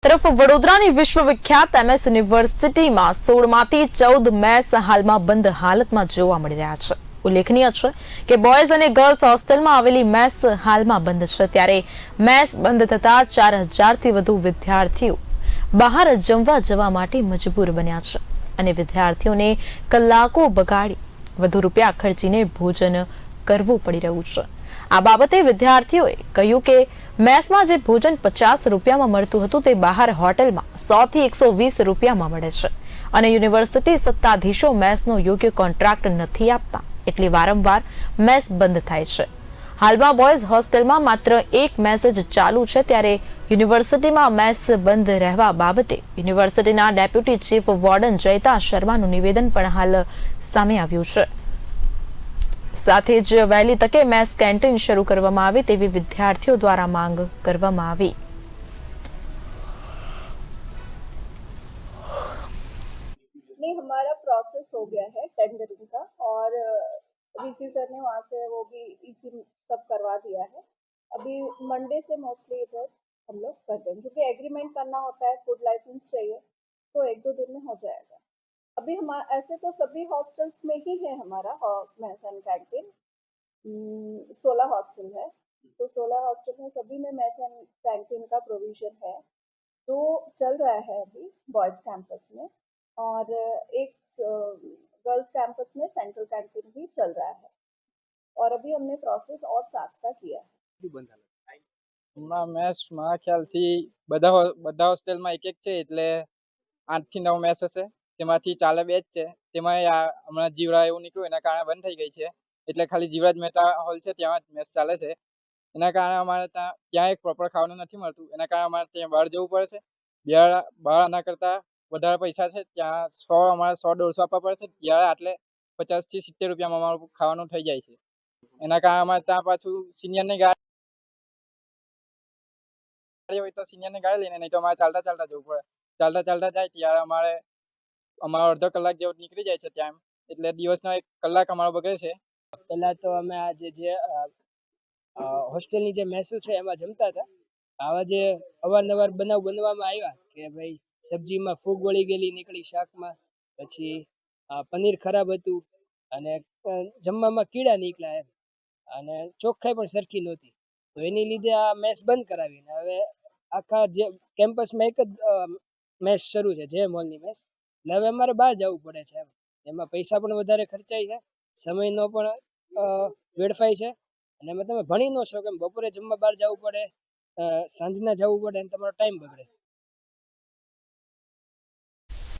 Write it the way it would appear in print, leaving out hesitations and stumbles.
તરફ વડોદરાની વિશ્વવિખ્યાત એમએસ યુનિવર્સિટીમાં 16માંથી 14 મેસ હાલમાં બંધ હાલતમાં જોવા મળી રહ્યા છે। ઉલ્લેખનીય છે કે બોયઝ અને ગર્લ્સ હોસ્ટેલમાં આવેલી મેસ હાલમાં બંધ છે, ત્યારે મેસ બંધ થતા 4000થી વધુ વિદ્યાર્થીઓ બહાર જમવા જવા માટે મજબૂર બન્યા છે અને વિદ્યાર્થીઓને કલાકો બગાડી વધુ રૂપિયા ખર્ચીને ભોજન કરવું પડી રહ્યું છે। આ બાબતે વિદ્યાર્થીઓએ કહ્યું કે મેસમાં જે ભોજન 50 રૂપિયામાં મળતું હતું તે બહાર હોટેલમાં 100 થી 120 રૂપિયામાં મળે છે અને યુનિવર્સિટી સત્તાધીશો મેસનો યોગ્ય કોન્ટ્રાક્ટ નથી આપતા, એટલે વારંવાર મેસ બંધ થાય છે। હાલમાં બોયઝ હોસ્ટેલમાં માત્ર એક મેસ જ ચાલુ છે, ત્યારે યુનિવર્સિટીમાં મેસ બંધ રહેવા બાબતે યુનિવર્સિટીના ડેપ્યુટી ચીફ વોર્ડન જયતા શર્માનું નિવેદન પણ હાલ સામે આવ્યું છે। સાથે જ વહેલી તકે મેસ કેન્ટીન શરૂ કરવામાં આવે તેવી વિદ્યાર્થીઓ દ્વારા માંગ કરવામાં આવી। नहीं, हमारा प्रोसेस हो गया है टेंडरिंग का और वीसी सर ने वहाँ से वो भी इसी सब करवा दिया है। अभी मंडे से मोस्टली इधर हम लोग कर देंगे, क्योंकि एग्रीमेंट करना होता है, फूड लाइसेंस चाहिए, तो 1-2 दिन में हो जाएगा। अभी हम ऐसे तो सभी हॉस्टल्स में ही है हमारा मेस एंड कैंटीन। 16 हॉस्टल है, तो 16 हॉस्टल में सभी में मेस एंड कैंटीन का प्रोविजन है, तो चल रहा है अभी बॉयज़ कैंपस में, और एक गर्ल्स कैंपस में सेंट्रल कैंटीन भी चल रहा है, और अभी हमने प्रोसेस और 7 का किया है। મેસમાં ખ્યાલથી બધા હોસ્ટેલમાં એક છે, એટલે 8 થી 9 મેસ હશે, તેમાંથી ચાલે 2 જ છે। તેમાં હમણાં જીવડા એવું નીકળ્યું, એના કારણે બંધ થઈ ગઈ છે, એટલે ખાલી જીવરાજ મહેતા હોલ છે ત્યાં જ મેસ ચાલે છે। એના કારણે અમારે ત્યાં એક પ્રોપર ખાવાનું નથી મળતું, એના કારણે અમારે ત્યાં બહાર જવું પડે છે। બહાર આના કરતાં વધારે પૈસા છે, ત્યાં અમારે 100-150 આપવા પડે છે, ત્યારે આટલે 50 થી 70 રૂપિયામાં અમારું ખાવાનું થઈ જાય છે। એના કારણે અમારે ત્યાં પાછું સિનિયરની ગાડી હોય તો સિનિયરની ગાડી લઈને, નહીં તો અમારે ચાલતા જવું પડે। ચાલતા જાય ત્યારે અમારો અડધો કલાક જેવું નીકળી જાય છે ત્યાં, એટલે દિવસનો 1 કલાક અમારો બગડે છે। પહેલા તો અમે આ જે હોસ્ટેલની જે મેસો છે એમાં જમતા હતા। આવા જે અવારનવાર બનાવ બનવામાં આવ્યા કે ભાઈ સબ્જીમાં ફૂગ વળી ગયેલી નીકળી, શાકમાં પછી પનીર ખરાબ હતું અને જમવામાં કીડા નીકળ્યા, અને ચોખ્ખાઈ પણ સરખી નહોતી, તો એની લીધે આ મેસ બંધ કરાવીને હવે આખા જે કેમ્પસમાં એક જ મેસ શરૂ છે, જે મોલની મેસ। એટલે હવે અમારે બહાર જવું પડે છે, એમાં પૈસા પણ વધારે ખર્ચાય છે, સમયનો પણ વેડફાય છે, અને એમાં તમે ભણી ન શકો, બપોરે જમવા બહાર જવું પડે, સાંજના જવું પડે, અને તમારો ટાઈમ બગડે।